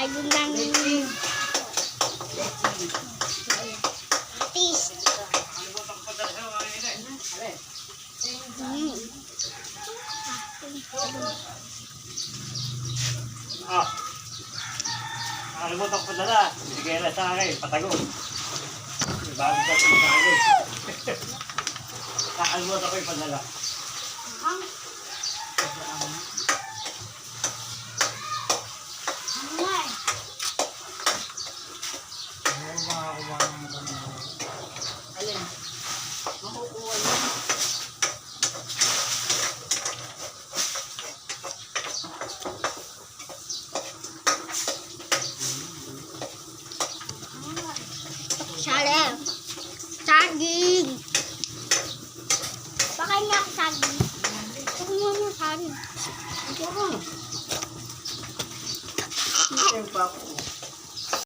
Idol ng artist. Ah, nakalimutan ko padala. Bigay na sa akin, patago. Bago ka sa akin. Nakalimutan ko yung padala. Alin? Makukuha niya. Shalem. Saging. Baka niya ako saging. Huwag mo niya saging. Ito ka. Ito pa ako.